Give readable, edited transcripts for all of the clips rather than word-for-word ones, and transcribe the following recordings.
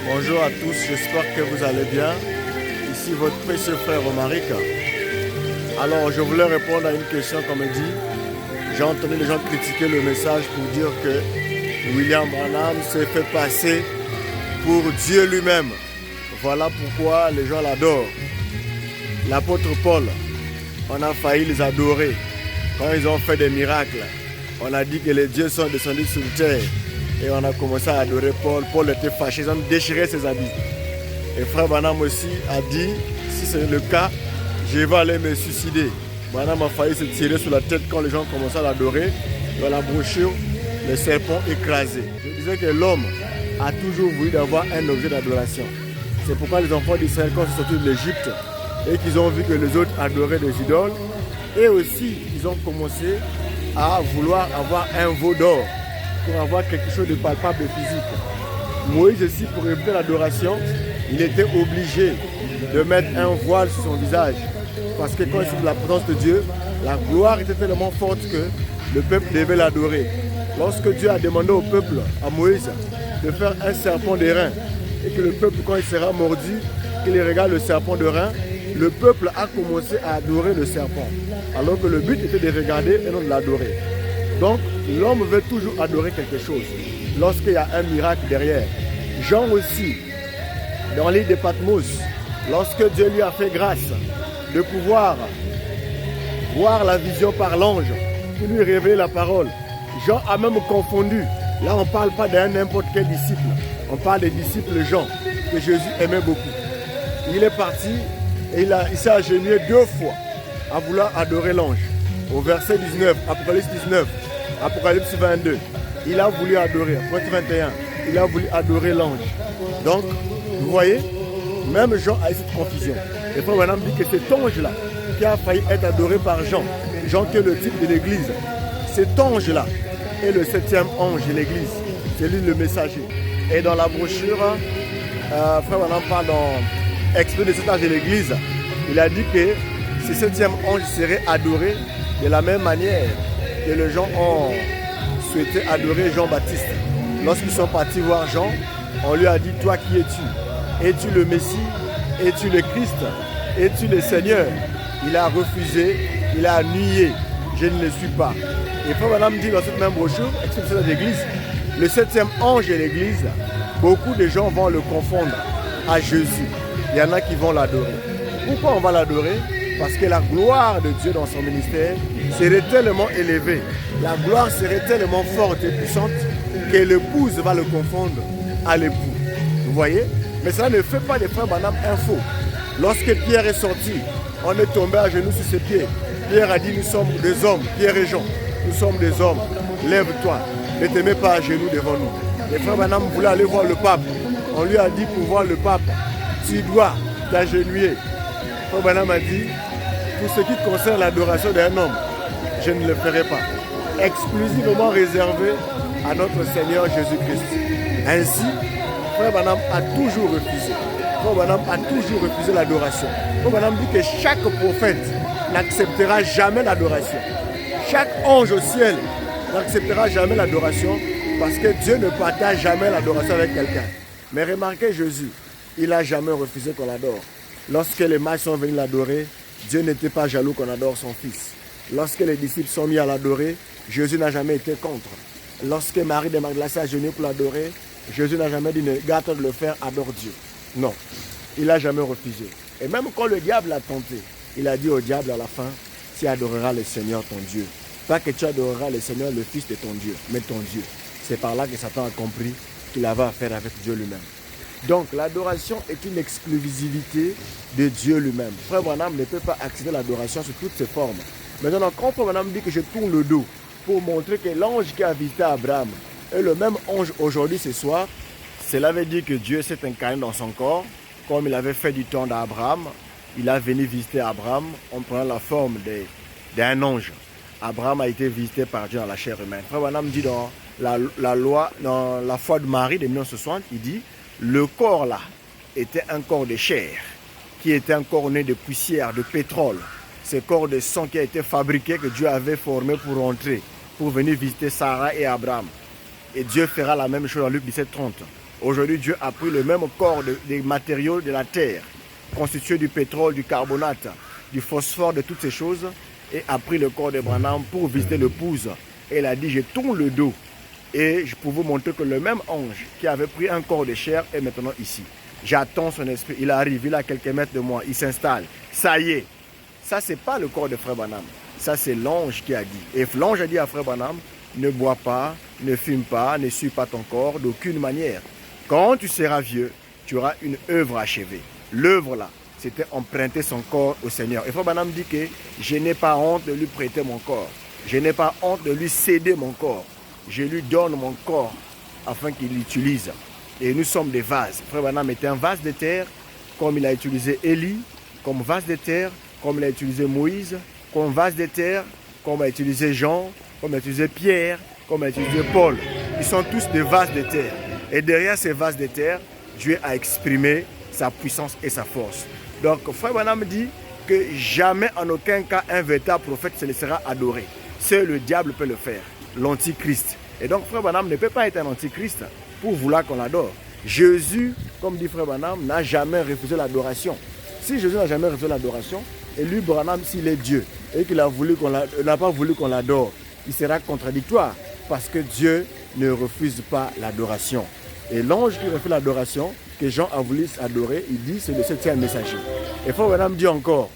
Bonjour à tous, j'espère que vous allez bien. Ici votre précieux frère Romaric. Alors je voulais répondre à une question qu'on me dit. J'ai entendu les gens critiquer le message pour dire que William Branham s'est fait passer pour Dieu lui-même. Voilà pourquoi les gens l'adorent. L'apôtre Paul, on a failli les adorer quand ils ont fait des miracles. On a dit que les dieux sont descendus sur terre. Et on a commencé à adorer Paul. Paul était fâché, ils ont déchiré ses habits. Et frère Branham aussi a dit, si c'est le cas, je vais aller me suicider. Branham a failli se tirer sur la tête quand les gens commençaient à l'adorer. Dans la brochure, le serpent écrasé. Je disais que l'homme a toujours voulu avoir un objet d'adoration. C'est pourquoi les enfants d'Israël, quand ils sont sortis de l'Égypte et qu'ils ont vu que les autres adoraient des idoles, et aussi ils ont commencé à vouloir avoir un veau d'or pour avoir quelque chose de palpable et physique. Moïse aussi, pour éviter l'adoration, il était obligé de mettre un voile sur son visage. Parce que quand il est de la présence de Dieu, la gloire était tellement forte que le peuple devait l'adorer. Lorsque Dieu a demandé au peuple, à Moïse, de faire un serpent d'airain, et que le peuple, quand il sera mordu, qu'il regarde le serpent d'airain, le peuple a commencé à adorer le serpent. Alors que le but était de regarder et non de l'adorer. Donc, l'homme veut toujours adorer quelque chose lorsqu'il y a un miracle derrière. Jean aussi, dans l'île de Patmos, lorsque Dieu lui a fait grâce de pouvoir voir la vision par l'ange qui lui révélait la parole, Jean a même confondu. Là, on ne parle pas d'un n'importe quel disciple. On parle des disciples Jean, que Jésus aimait beaucoup. Il est parti et il s'est agenouillé 2 fois à vouloir adorer l'ange. Au verset 19, Apocalypse 19, Apocalypse 22, il a voulu adorer. Apocalypse 21, il a voulu adorer l'ange. Donc, vous voyez, même Jean a eu cette confusion. Et puis maintenant, dit que cet ange-là, qui a failli être adoré par Jean, Jean qui est le type de l'église, cet ange-là est le 7e ange de l'église. C'est lui le messager. Et dans la brochure, frère Madame parle dans Extrait de cet ange de l'église, il a dit que ce 7e ange serait adoré de la même manière que les gens ont souhaité adorer Jean-Baptiste. Lorsqu'ils sont partis voir Jean, on lui a dit, toi qui es-tu? Es-tu le Messie? Es-tu le Christ? Es-tu le Seigneur? Il a refusé, il a nié, je ne le suis pas. Et frère Madame dit dans cette même brochure, exception de l'église, le 7e ange de l'église, beaucoup de gens vont le confondre à Jésus. Il y en a qui vont l'adorer. Pourquoi on va l'adorer? Parce que la gloire de Dieu dans son ministère serait tellement élevée, la gloire serait tellement forte et puissante que l'épouse va le confondre à l'époux. Vous voyez? Mais cela ne fait pas des frères Branham un faux. Lorsque Pierre est sorti, on est tombé à genoux sur ses pieds. Pierre a dit, nous sommes des hommes, Pierre et Jean, nous sommes des hommes, lève-toi, ne te mets pas à genoux devant nous. Les frères Branham voulaient aller voir le pape. On lui a dit, pour voir le pape, tu dois t'agenouiller. Frère Branham a dit, pour ce qui concerne l'adoration d'un homme, je ne le ferai pas. Exclusivement réservé à notre Seigneur Jésus-Christ. Ainsi, frère Branham a toujours refusé. Frère Branham a toujours refusé l'adoration. Frère Branham dit que chaque prophète n'acceptera jamais l'adoration. Chaque ange au ciel n'acceptera jamais l'adoration parce que Dieu ne partage jamais l'adoration avec quelqu'un. Mais remarquez Jésus, il n'a jamais refusé qu'on l'adore. Lorsque les mages sont venus l'adorer, Dieu n'était pas jaloux qu'on adore son fils. Lorsque les disciples sont mis à l'adorer, Jésus n'a jamais été contre. Lorsque Marie de Magdala s'est agenouillée pour l'adorer, Jésus n'a jamais dit, gâte de le faire, adore Dieu. Non, il n'a jamais refusé. Et même quand le diable l'a tenté, il a dit au diable à la fin, tu adoreras le Seigneur ton Dieu. Pas que tu adoreras le Seigneur, le Fils de ton Dieu, mais ton Dieu. C'est par là que Satan a compris qu'il avait affaire avec Dieu lui-même. Donc l'adoration est une exclusivité de Dieu lui-même. Frère Branham ne peut pas accéder à l'adoration sous toutes ses formes. Maintenant, quand Frère Branham dit que je tourne le dos pour montrer que l'ange qui a visité Abraham est le même ange aujourd'hui ce soir, cela veut dire que Dieu s'est incarné dans son corps, comme il avait fait du temps d'Abraham. Il a venu visiter Abraham en prenant la forme d'un ange. Abraham a été visité par Dieu dans la chair humaine. Frère Branham dit dans la loi, dans la foi de Marie de 1960, il dit le corps là était un corps de chair qui était un corps né de poussière, de pétrole. Ce corps de sang qui a été fabriqué, que Dieu avait formé pour entrer, pour venir visiter Sarah et Abraham. Et Dieu fera la même chose en Luc 17, 30. Aujourd'hui, Dieu a pris le même corps des matériaux de la terre, constitué du pétrole, du carbonate, du phosphore, de toutes ces choses, et a pris le corps de Branham pour visiter l'épouse. Et il a dit, je tourne le dos. Et je peux vous montrer que le même ange qui avait pris un corps de chair est maintenant ici. J'attends son esprit. Il arrive, il est à quelques mètres de moi, il s'installe. Ça y est. Ça, ce n'est pas le corps de Frère Branham. Ça, c'est l'ange qui a dit. Et l'ange a dit à Frère Branham, ne bois pas, ne fume pas, ne suis pas ton corps d'aucune manière. Quand tu seras vieux, tu auras une œuvre achevée. L'œuvre là, c'était emprunter son corps au Seigneur. Et Frère Branham dit que je n'ai pas honte de lui prêter mon corps. Je n'ai pas honte de lui céder mon corps. Je lui donne mon corps afin qu'il l'utilise. Et nous sommes des vases. Frère Branham était un vase de terre, comme il a utilisé Élie, comme vase de terre, comme il a utilisé Moïse, comme vase de terre, comme il a utilisé Jean, comme il a utilisé Pierre, comme il a utilisé Paul. Ils sont tous des vases de terre. Et derrière ces vases de terre, Dieu a exprimé sa puissance et sa force. Donc, Frère Branham dit que jamais, en aucun cas, un véritable prophète se laissera adorer. Seul le diable peut le faire, l'antichrist. Et donc, Frère Branham ne peut pas être un antichrist pour vouloir qu'on l'adore. Jésus, comme dit Frère Branham, n'a jamais refusé l'adoration. Si Jésus n'a jamais refusé l'adoration, et lui, Branham, s'il est Dieu, et qu'il n'a pas voulu qu'on l'adore, il sera contradictoire, parce que Dieu ne refuse pas l'adoration. Et l'ange qui refuse l'adoration, que Jean a voulu adorer, il dit, c'est le septième messager. Et Frère Branham dit encore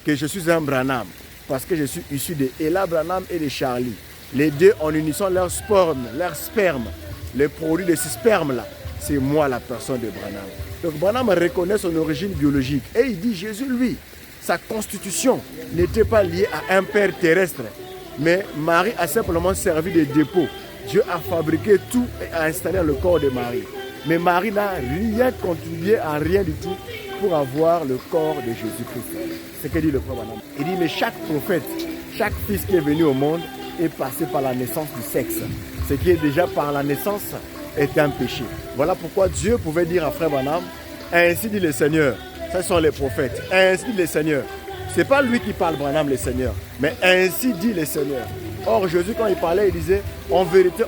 que je suis un Branham, parce que je suis issu de Ella Branham et de Charlie. Les deux, en unissant leur sperme, les produits de ce sperme-là, c'est moi la personne de Branham. Donc Branham reconnaît son origine biologique. Et il dit, Jésus, lui, sa constitution n'était pas liée à un père terrestre. Mais Marie a simplement servi de dépôt. Dieu a fabriqué tout et a installé le corps de Marie. Mais Marie n'a rien contribué à rien du tout pour avoir le corps de Jésus-Christ. C'est ce que dit le Frère Branham. Il dit, mais chaque prophète, chaque fils qui est venu au monde est passé par la naissance du sexe. Ce qui est déjà par la naissance est un péché. Voilà pourquoi Dieu pouvait dire à Frère Branham, ainsi dit le Seigneur. Ce sont les prophètes. Ainsi dit le Seigneur. Ce n'est pas lui qui parle, Branham, le Seigneur, mais ainsi dit le Seigneur. Or, Jésus, quand il parlait, il disait, en vérité,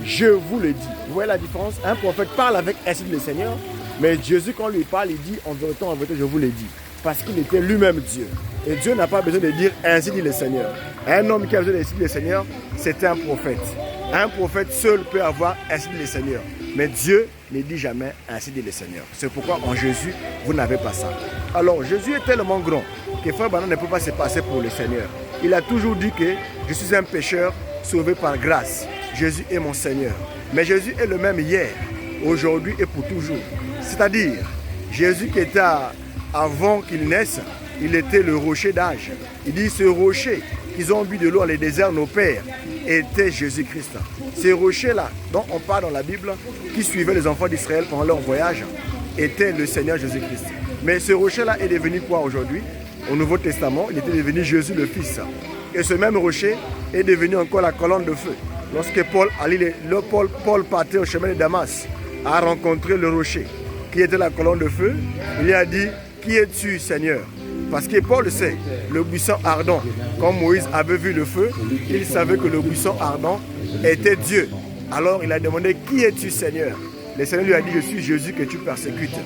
je vous le dis. Vous voyez la différence? Un prophète parle avec ainsi dit le Seigneur, mais Jésus, quand lui parle, il dit, en vérité, je vous le dis. Parce qu'il était lui-même Dieu. Et Dieu n'a pas besoin de dire ainsi dit le Seigneur. Un homme qui a besoin d'ainssi dit le Seigneur, c'est un prophète. Un prophète seul peut avoir ainsi dit le Seigneur. Mais Dieu ne dit jamais ainsi dit le Seigneur. C'est pourquoi en Jésus, vous n'avez pas ça. Alors Jésus est tellement grand que Frère Branham ne peut pas se passer pour le Seigneur. Il a toujours dit que je suis un pécheur sauvé par grâce. Jésus est mon Seigneur. Mais Jésus est le même hier, aujourd'hui et pour toujours. C'est-à-dire, Jésus qui était avant qu'il naisse, il était le rocher d'âge. Il dit ce rocher qu'ils ont bu de l'eau dans les déserts, nos pères, était Jésus-Christ. Ces rochers-là, dont on parle dans la Bible, qui suivaient les enfants d'Israël pendant leur voyage, était le Seigneur Jésus-Christ. Mais ce rocher-là est devenu quoi aujourd'hui? Au Nouveau Testament, il était devenu Jésus le Fils. Et ce même rocher est devenu encore la colonne de feu. Lorsque Paul partait au chemin de Damas, a rencontré le rocher, qui était la colonne de feu, il lui a dit, qui es-tu, Seigneur? Parce que Paul sait, le buisson ardent, quand Moïse avait vu le feu, il savait que le buisson ardent était Dieu. Alors il a demandé, qui es-tu, Seigneur? Le Seigneur lui a dit, je suis Jésus que tu persécutes.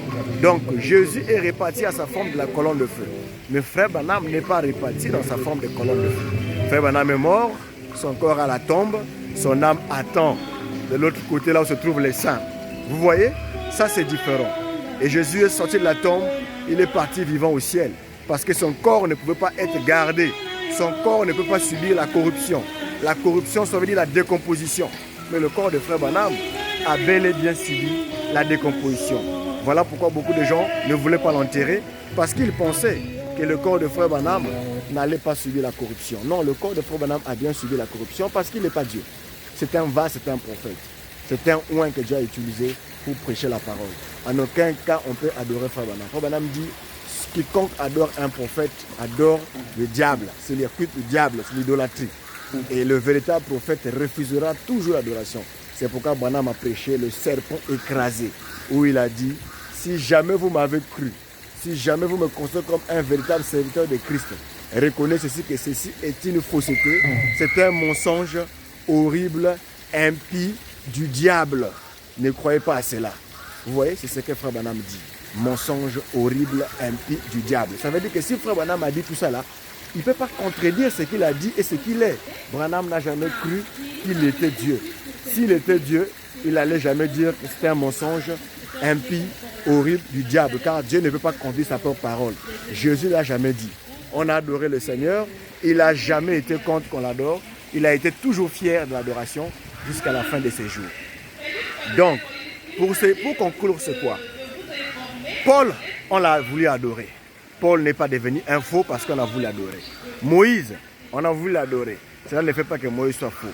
Donc Jésus est réparti à sa forme de la colonne de feu. Mais Frère Branham n'est pas réparti dans sa forme de colonne de feu. Frère Branham est mort, son corps à la tombe, son âme attend de l'autre côté là où se trouvent les saints. Vous voyez, ça c'est différent. Et Jésus est sorti de la tombe, il est parti vivant au ciel. Parce que son corps ne pouvait pas être gardé. Son corps ne peut pas subir la corruption. La corruption, ça veut dire la décomposition. Mais le corps de Frère Branham a bel et bien subi la décomposition. Voilà pourquoi beaucoup de gens ne voulaient pas l'enterrer, parce qu'ils pensaient que le corps de Frère Branham n'allait pas subir la corruption. Non, le corps de Frère Branham a bien subi la corruption parce qu'il n'est pas Dieu. C'est un vase, c'est un prophète. C'est un oint que Dieu a utilisé pour prêcher la parole. En aucun cas, on peut adorer Frère Branham. Frère Branham dit, quiconque adore un prophète adore le diable. C'est le culte du diable, c'est l'idolâtrie. Et le véritable prophète refusera toujours l'adoration. C'est pourquoi Branham a prêché le serpent écrasé, où il a dit, si jamais vous m'avez cru, si jamais vous me considérez comme un véritable serviteur de Christ, reconnaissez ceci que ceci est une fausseté, c'est un mensonge horrible, impie du diable. Ne croyez pas à cela. Vous voyez, c'est ce que Frère Branham dit. Mensonge horrible, impie du diable. Ça veut dire que si Frère Branham a dit tout ça là, il ne peut pas contredire ce qu'il a dit et ce qu'il est. Branham n'a jamais cru qu'il était Dieu. S'il était Dieu, il n'allait jamais dire que c'était un mensonge impie, horrible du diable, car Dieu ne peut pas conduire sa propre parole. Jésus ne l'a jamais dit. On a adoré le Seigneur, il n'a jamais été contre qu'on l'adore, il a été toujours fier de l'adoration jusqu'à la fin de ses jours. Donc, pour conclure, c'est quoi? Paul, on l'a voulu adorer. Paul n'est pas devenu un faux parce qu'on a voulu l'adorer. Moïse, on a voulu l'adorer. Cela ne fait pas que Moïse soit faux.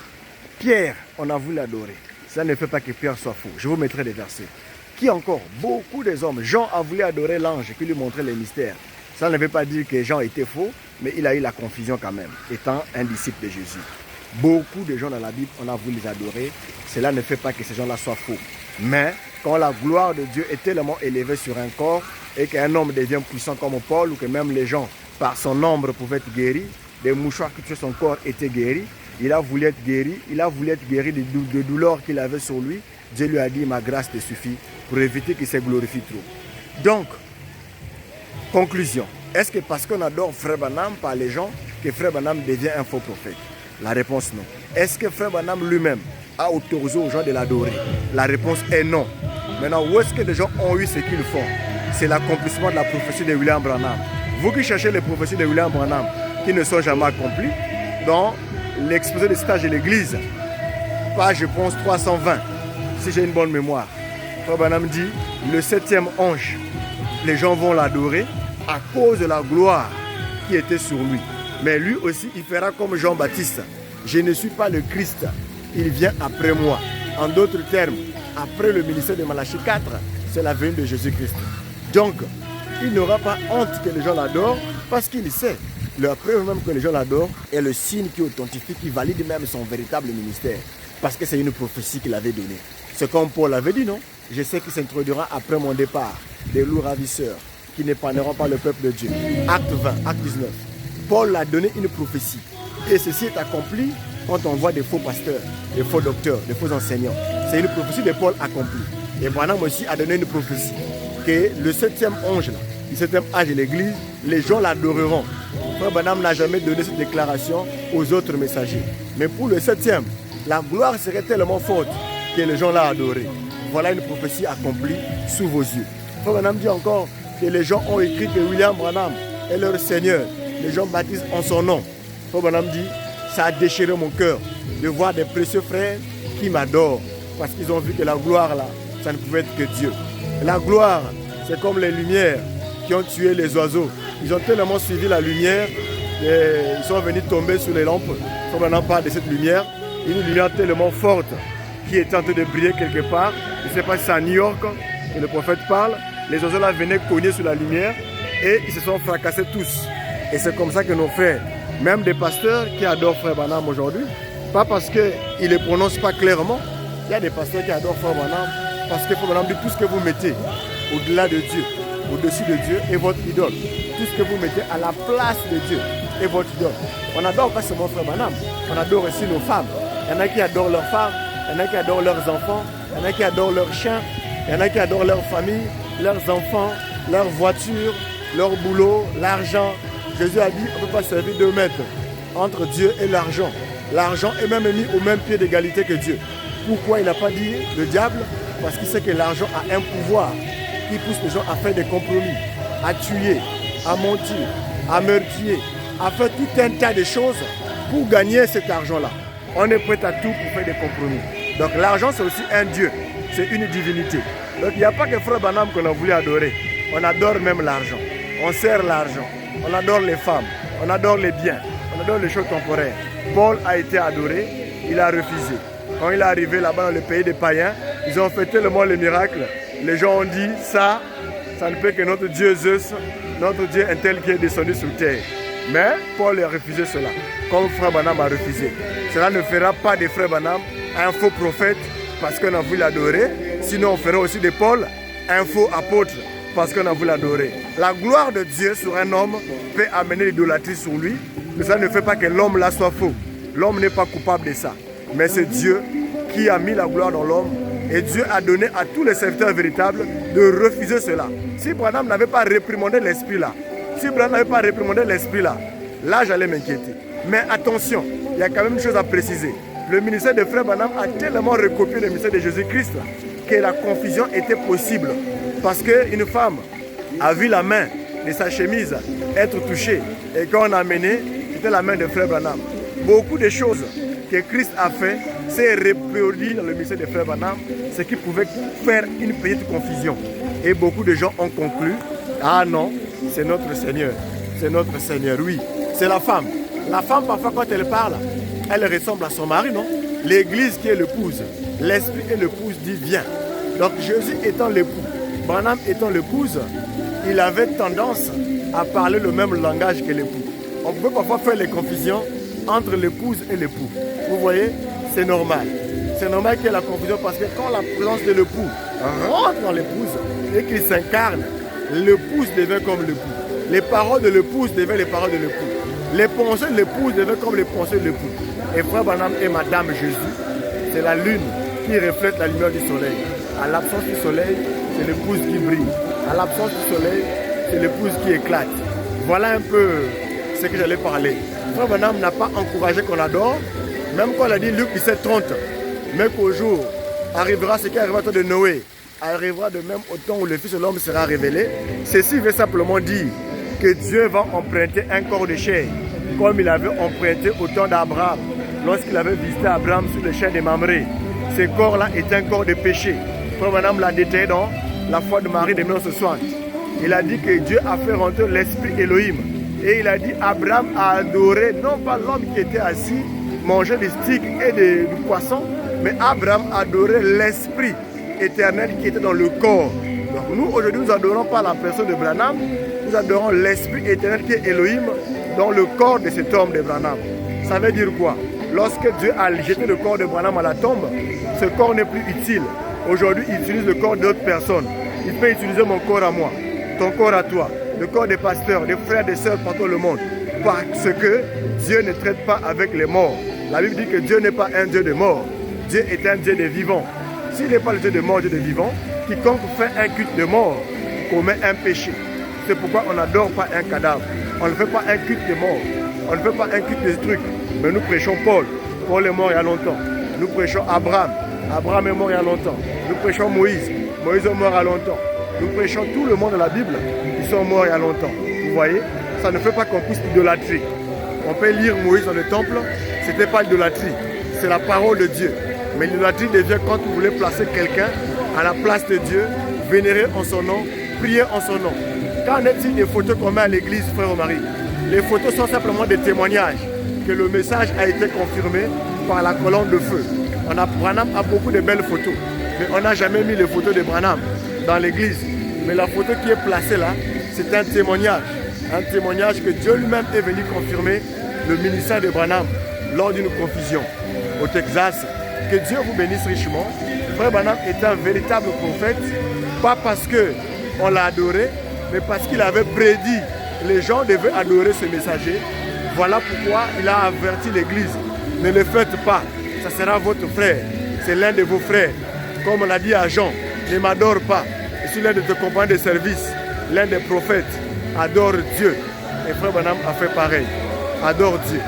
Pierre, on a voulu l'adorer. Cela ne fait pas que Pierre soit faux. Je vous mettrai des versets. Qui encore? Beaucoup des hommes. Jean a voulu adorer l'ange qui lui montrait les mystères. Ça ne veut pas dire que Jean était faux, mais il a eu la confusion quand même, étant un disciple de Jésus. Beaucoup de gens dans la Bible, on a voulu les adorer. Cela ne fait pas que ces gens-là soient faux. Mais quand la gloire de Dieu est tellement élevée sur un corps et qu'un homme devient puissant comme Paul, ou que même les gens, par son ombre, pouvaient être guéris, des mouchoirs qui tuaient son corps étaient guéris, il a voulu être guéri, des douleurs qu'il avait sur lui. Dieu lui a dit, ma grâce te suffit pour éviter qu'il se glorifie trop. Donc, conclusion, est-ce que parce qu'on adore Frère Branham par les gens, que Frère Branham devient un faux prophète? La réponse non. Est-ce que Frère Branham lui-même a autorisé aux gens de l'adorer? La réponse est non. Maintenant, où est-ce que les gens ont eu ce qu'ils font? C'est l'accomplissement de la prophétie de William Branham. Vous qui cherchez les prophéties de William Branham qui ne sont jamais accomplies, dans l'exposé des stages de l'Église, page, je pense, 320, si j'ai une bonne mémoire, Frère Branham dit, le 7e ange, les gens vont l'adorer à cause de la gloire qui était sur lui. Mais lui aussi, il fera comme Jean-Baptiste. Je ne suis pas le Christ, il vient après moi. En d'autres termes, après le ministère de Malachie 4, c'est la venue de Jésus-Christ. Donc, il n'aura pas honte que les gens l'adorent parce qu'il sait. La preuve même que les gens l'adorent est le signe qui authentifie, qui valide même son véritable ministère. Parce que c'est une prophétie qu'il avait donnée. C'est comme Paul avait dit, non? Je sais qu'il s'introduira après mon départ des loups ravisseurs qui n'épargneront pas le peuple de Dieu. Acte 20, acte 19. Paul a donné une prophétie. Et ceci est accompli quand on voit des faux pasteurs, des faux docteurs, des faux enseignants. C'est une prophétie de Paul accomplie. Et Branham aussi a donné une prophétie que le 7e ange, là, le 7e âge de l'Église, les gens l'adoreront. Frère Branham n'a jamais donné cette déclaration aux autres messagers. Mais pour le 7e, la gloire serait tellement forte que les gens l'ont adoré. Voilà une prophétie accomplie sous vos yeux. Frère Branham dit encore que les gens ont écrit que William Branham est leur Seigneur. Les gens baptisent en son nom. Frère Branham dit, ça a déchiré mon cœur de voir des précieux frères qui m'adorent. Parce qu'ils ont vu que la gloire là, ça ne pouvait être que Dieu. La gloire, c'est comme les lumières qui ont tué les oiseaux. Ils ont tellement suivi la lumière qu'ils sont venus tomber sur les lampes. Frère Branham parle de cette lumière, une lumière tellement forte qui est en train de briller quelque part. Je ne sais pas si c'est à New York que le prophète parle. Les oiseaux là venaient cogner sur la lumière et ils se sont fracassés tous. Et c'est comme ça que nos frères, même des pasteurs qui adorent Frère Branham aujourd'hui, pas parce qu'ils ne les prononcent pas clairement, il y a des pasteurs qui adorent Frère Branham parce que Frère Branham dit tout ce que vous mettez au-delà de Dieu, au-dessus de Dieu est votre idole. Tout ce que vous mettez à la place de Dieu est votre idole. On n'adore pas seulement Frère Branham, on adore aussi nos femmes. Il y en a qui adorent leurs femmes, il y en a qui adorent leurs enfants, il y en a qui adorent leurs chiens, il y en a qui adorent leur famille, leurs enfants, leurs voitures, leur boulot, l'argent. Jésus a dit on ne peut pas servir deux maîtres entre Dieu et l'argent. L'argent est même mis au même pied d'égalité que Dieu. Pourquoi il n'a pas dit le diable? Parce qu'il sait que l'argent a un pouvoir qui pousse les gens à faire des compromis, à tuer, à mentir, à meurtrier, à faire tout un tas de choses pour gagner cet argent-là. On est prêt à tout pour faire des compromis. Donc l'argent c'est aussi un Dieu, c'est une divinité. Donc il n'y a pas que Frère Branham qu'on a voulu adorer. On adore même l'argent, on sert l'argent, on adore les femmes, on adore les biens, on adore les choses temporaires. Paul a été adoré, il a refusé. Quand il est arrivé là-bas dans le pays des païens, ils ont fait tellement les miracles. Les gens ont dit, ça ne peut que notre Dieu Zeus, notre Dieu est tel qui est descendu sur terre. Mais Paul a refusé cela, comme Frère Branham a refusé. Cela ne fera pas de Frère Branham un faux prophète parce qu'on a voulu l'adorer. Sinon, on fera aussi de Paul un faux apôtre parce qu'on a voulu l'adorer. La gloire de Dieu sur un homme peut amener l'idolâtrie sur lui, mais ça ne fait pas que l'homme là soit faux. L'homme n'est pas coupable de ça. Mais c'est Dieu qui a mis la gloire dans l'homme Et Dieu a donné à tous les serviteurs véritables de refuser cela. Si Branham n'avait pas réprimandé l'esprit là, là j'allais m'inquiéter. Mais attention, il y a quand même une chose à préciser. Le ministère de Frère Branham a tellement recopié le ministère de Jésus-Christ que la confusion était possible. Parce qu'une femme a vu la main de sa chemise être touchée. Et quand on a amené, c'était la main de Frère Branham. Beaucoup de choses que Christ a fait, c'est reproduit dans le ministère de Frère Branham, ce qui pouvait faire une petite confusion. Et beaucoup de gens ont conclu, ah non, c'est notre Seigneur. C'est notre Seigneur, oui. C'est la femme. La femme, parfois, quand elle parle, elle ressemble à son mari, non? L'église qui est l'épouse. L'esprit et l'épouse dit viens. Donc Jésus étant l'époux, Branham étant l'épouse, il avait tendance à parler le même langage que l'époux. On peut parfois faire les confusions entre l'épouse et l'époux. Vous voyez, c'est normal. C'est normal qu'il y ait la confusion parce que quand la présence de l'époux rentre dans l'épouse et qu'il s'incarne, l'épouse devient comme l'époux. Les paroles de l'épouse deviennent les paroles de l'époux. Les pensées de l'épouse deviennent comme les pensées de l'époux. Et Frère Branham et Madame Jésus, c'est la lune qui reflète la lumière du soleil. À l'absence du soleil, c'est l'épouse qui brille. À l'absence du soleil, c'est l'épouse qui éclate. Voilà un peu ce que j'allais parler. Frère Branham n'a pas encouragé qu'on adore, même quand il a dit Luc 17:30, mais qu'au jour arrivera ce qui arrivera au temps de Noé, arrivera de même au temps où le Fils de l'homme sera révélé. Ceci veut simplement dire que Dieu va emprunter un corps de chair, comme il avait emprunté au temps d'Abraham, lorsqu'il avait visité Abraham sur le champ de Mamré. Ce corps-là est un corps de péché. Frère Branham l'a détaillé dans la foi de Marie de 1960. Il a dit que Dieu a fait rentrer l'esprit Elohim. Et il a dit Abraham a adoré non pas l'homme qui était assis, mangeait des sticks et du poisson, mais Abraham a adoré l'esprit éternel qui était dans le corps. Donc nous aujourd'hui nous adorons pas la personne de Branham, nous adorons l'esprit éternel qui est Elohim dans le corps de cet homme de Branham. Ça veut dire quoi? Lorsque Dieu a jeté le corps de Branham à la tombe, ce corps n'est plus utile. Aujourd'hui, il utilise le corps d'autres personnes. Il peut utiliser mon corps à moi, ton corps à toi, le corps des pasteurs, des frères, des sœurs partout le monde. Parce que Dieu ne traite pas avec les morts. La Bible dit que Dieu n'est pas un Dieu de mort. Dieu est un Dieu des vivants. S'il n'est pas le Dieu de mort, Dieu des vivants, quiconque fait un culte de mort commet un péché. C'est pourquoi on n'adore pas un cadavre. On ne fait pas un culte de mort. On ne fait pas un culte de trucs. Mais nous prêchons Paul. Paul est mort il y a longtemps. Nous prêchons Abraham. Abraham est mort il y a longtemps. Nous prêchons Moïse. Moïse est mort il y a longtemps. Nous prêchons tout le monde de la Bible. Ils sont morts il y a longtemps. Vous voyez, ça ne fait pas qu'on puisse idolâtrer. On peut lire Moïse dans le temple. Ce n'était pas l'idolâtrie. C'est la parole de Dieu. Mais l'idolâtrie devient quand vous voulez placer quelqu'un à la place de Dieu, vénérer en son nom, prier en son nom. Qu'en est-il des photos qu'on met à l'église, frère au mari? Les photos sont simplement des témoignages que le message a été confirmé par la colonne de feu. Branham a beaucoup de belles photos, mais on n'a jamais mis les photos de Branham dans l'église. Mais la photo qui est placée là, c'est un témoignage que Dieu lui-même est venu confirmer le ministère de Branham lors d'une confusion au Texas. Que Dieu vous bénisse richement. Frère Branham est un véritable prophète, pas parce qu'on l'a adoré, mais parce qu'il avait prédit les gens devaient adorer ce messager. Voilà pourquoi il a averti l'église. Ne le faites pas, ça sera votre frère, c'est l'un de vos frères. Comme on l'a dit à Jean, ne m'adore pas. Je suis l'un de tes compagnons de service, l'un des prophètes. Adore Dieu. Et frère Branham a fait pareil. Adore Dieu,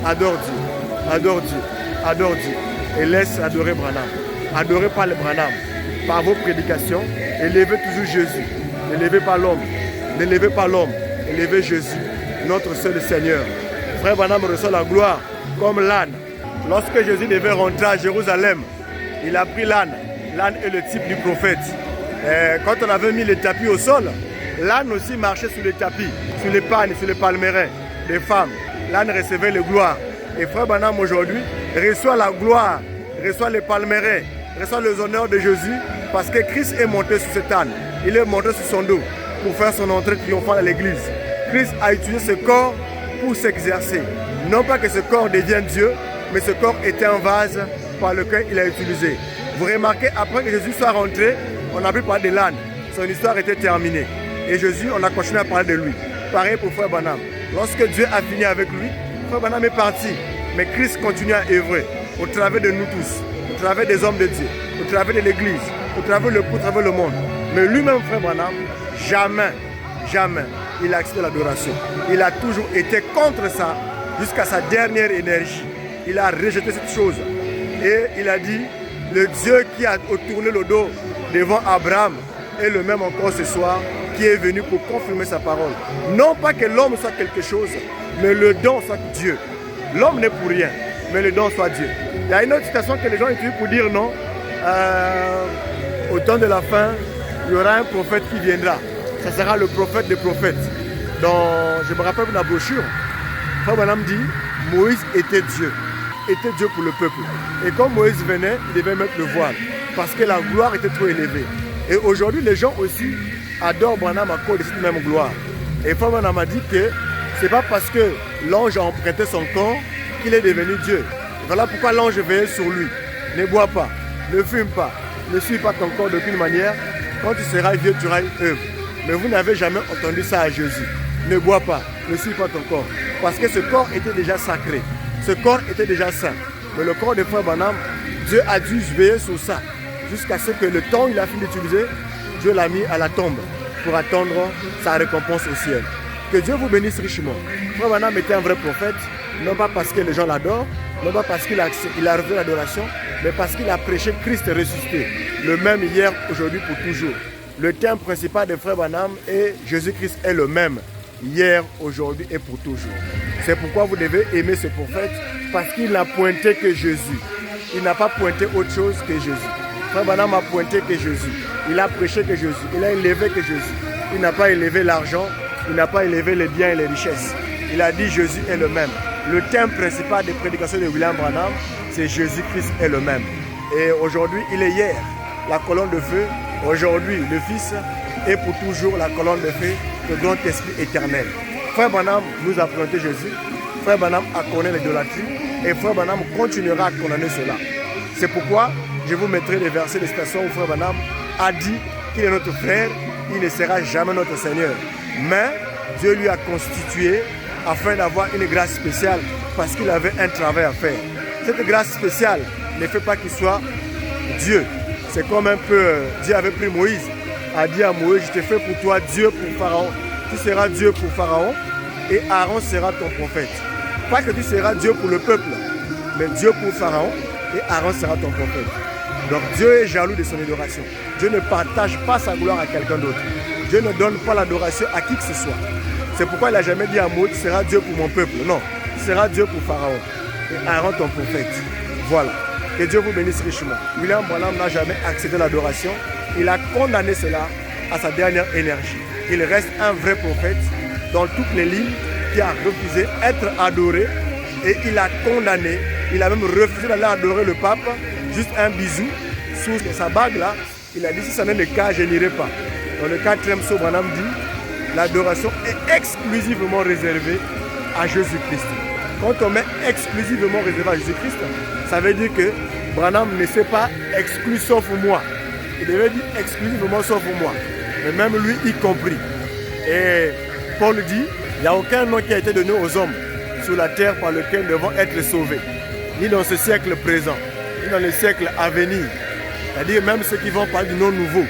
adore Dieu, adore Dieu, adore Dieu. Et laisse adorer Branham. Adorez pas le Branham. Par vos prédications, élevez toujours Jésus. N'élevez pas l'homme. N'élevez pas l'homme. Élevez Jésus, notre seul Seigneur. Frère Branham reçoit la gloire comme l'âne. Lorsque Jésus devait rentrer à Jérusalem, il a pris l'âne. L'âne est le type du prophète. Quand on avait mis les tapis au sol, l'âne aussi marchait sur les tapis, sur les pannes, sur les palmerins des femmes. L'âne recevait les gloires. Et Frère Branham aujourd'hui reçoit la gloire, reçoit les palmerins, reçoit les honneurs de Jésus parce que Christ est monté sur cet âne. Il est monté sur son dos pour faire son entrée triomphale à l'église. Christ a utilisé ce corps pour s'exercer. Non pas que ce corps devienne Dieu, mais ce corps était un vase par lequel il a utilisé. Vous remarquez, après que Jésus soit rentré, on n'a plus parlé de l'âne. Son histoire était terminée. Et Jésus, on a continué à parler de lui. Pareil pour Frère Branham. Lorsque Dieu a fini avec lui, Frère Branham est parti. Mais Christ continue à œuvrer au travers de nous tous, au travers des hommes de Dieu, au travers de l'Église, au travers le monde. Mais lui-même, frère Branham, jamais, il a accepté l'adoration. Il a toujours été contre ça jusqu'à sa dernière énergie. Il a rejeté cette chose. Et il a dit, le Dieu qui a tourné le dos devant Abraham est le même encore ce soir, qui est venu pour confirmer sa parole. Non pas que l'homme soit quelque chose, mais le don soit Dieu. L'homme n'est pour rien, mais le don soit Dieu. Il y a une autre citation que les gens utilisent pour dire non. Au temps de la fin, il y aura un prophète qui viendra. Ça sera le prophète des prophètes. Je me rappelle de la brochure, Frère Branham dit, Moïse était Dieu pour le peuple. Et quand Moïse venait, il devait mettre le voile, parce que la gloire était trop élevée. Et aujourd'hui, les gens aussi adorent Branham à cause de cette même gloire. Et Frère Branham a dit que ce n'est pas parce que l'ange a emprunté son corps qu'il est devenu Dieu. Et voilà pourquoi l'ange veillait sur lui. Ne bois pas, ne fume pas, ne suis pas ton corps d'aucune manière. Quand tu seras vieux, tu auras une œuvre. Mais vous n'avez jamais entendu ça à Jésus. Ne bois pas, ne suis pas ton corps. Parce que ce corps était déjà sacré. Ce corps était déjà saint. Mais le corps de Frère Branham, Dieu a dû veiller sur ça. Jusqu'à ce que le temps qu'il a fini d'utiliser, Dieu l'a mis à la tombe pour attendre sa récompense au ciel. Que Dieu vous bénisse richement. Frère Branham était un vrai prophète, non pas parce que les gens l'adorent, non pas parce qu'il a refait l'adoration, mais parce qu'il a prêché Christ ressuscité, le même hier, aujourd'hui, pour toujours. Le thème principal de Frère Branham est Jésus-Christ est le même, hier, aujourd'hui et pour toujours. C'est pourquoi vous devez aimer ce prophète, parce qu'il n'a pointé que Jésus. Il n'a pas pointé autre chose que Jésus. Frère Branham a pointé que Jésus. Il a prêché que Jésus. Il a élevé que Jésus. Il n'a pas élevé l'argent. Il n'a pas élevé les biens et les richesses. Il a dit Jésus est le même. Le thème principal des prédications de William Branham, c'est Jésus-Christ est le même. Et aujourd'hui, il est hier, la colonne de feu. Aujourd'hui, le Fils. Et pour toujours, la colonne de feu, le grand esprit éternel. Frère Branham nous a présenté Jésus. Frère Branham a condamné l'idolâtrie. Et Frère Branham continuera à condamner cela. C'est pourquoi je vous mettrai les versets de citation où Frère Branham a dit qu'il est notre frère, il ne sera jamais notre Seigneur. Mais Dieu lui a constitué afin d'avoir une grâce spéciale parce qu'il avait un travail à faire. Cette grâce spéciale ne fait pas qu'il soit Dieu. C'est comme un peu Dieu avait pris Moïse, a dit à Moïse, je te fais pour toi Dieu pour Pharaon. Tu seras Dieu pour Pharaon et Aaron sera ton prophète. Pas que tu seras Dieu pour le peuple, mais Dieu pour Pharaon et Aaron sera ton prophète. Donc Dieu est jaloux de son adoration. Dieu ne partage pas sa gloire à quelqu'un d'autre. Dieu ne donne pas l'adoration à qui que ce soit. C'est pourquoi il n'a jamais dit à Moïse, tu seras Dieu pour mon peuple. Non, tu seras Dieu pour Pharaon et Aaron ton prophète. Voilà. Que Dieu vous bénisse richement. William Branham n'a jamais accepté l'adoration. Il a condamné cela à sa dernière énergie. Il reste un vrai prophète dans toutes les lignes qui a refusé d'être adoré et il a condamné, il a même refusé d'aller adorer le pape, juste un bisou sous sa bague là. Il a dit si ça n'est le cas, je n'irai pas. Dans le 4e Branham dit l'adoration est exclusivement réservée à Jésus-Christ. Quand on met exclusivement réservé à Jésus-Christ, ça veut dire que Branham ne s'est pas exclu sauf moi. Il devait dire exclusivement sauf moi. Mais même lui y compris. Et Paul dit, il n'y a aucun nom qui a été donné aux hommes sur la terre par lequel nous devons être sauvés. Ni dans ce siècle présent, ni dans le siècle à venir. C'est-à-dire même ceux qui vont parler du nom nouveau.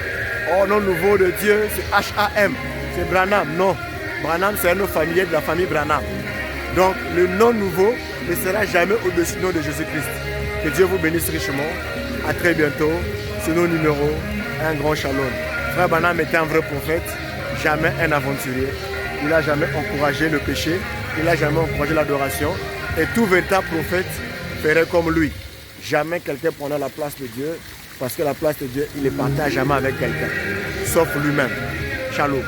Oh, nom nouveau de Dieu, c'est H-A-M. C'est Branham. Non. Branham, c'est un nom familier de la famille Branham. Donc, le nom nouveau ne sera jamais au-dessus du nom de Jésus-Christ. Que Dieu vous bénisse richement. À très bientôt. C'est nos numéros. Un grand shalom. Frère Branham était un vrai prophète, jamais un aventurier. Il n'a jamais encouragé le péché. Il n'a jamais encouragé l'adoration. Et tout véritable prophète ferait comme lui. Jamais quelqu'un prendra la place de Dieu. Parce que la place de Dieu, il ne partage jamais avec quelqu'un. Sauf lui-même. Shalom.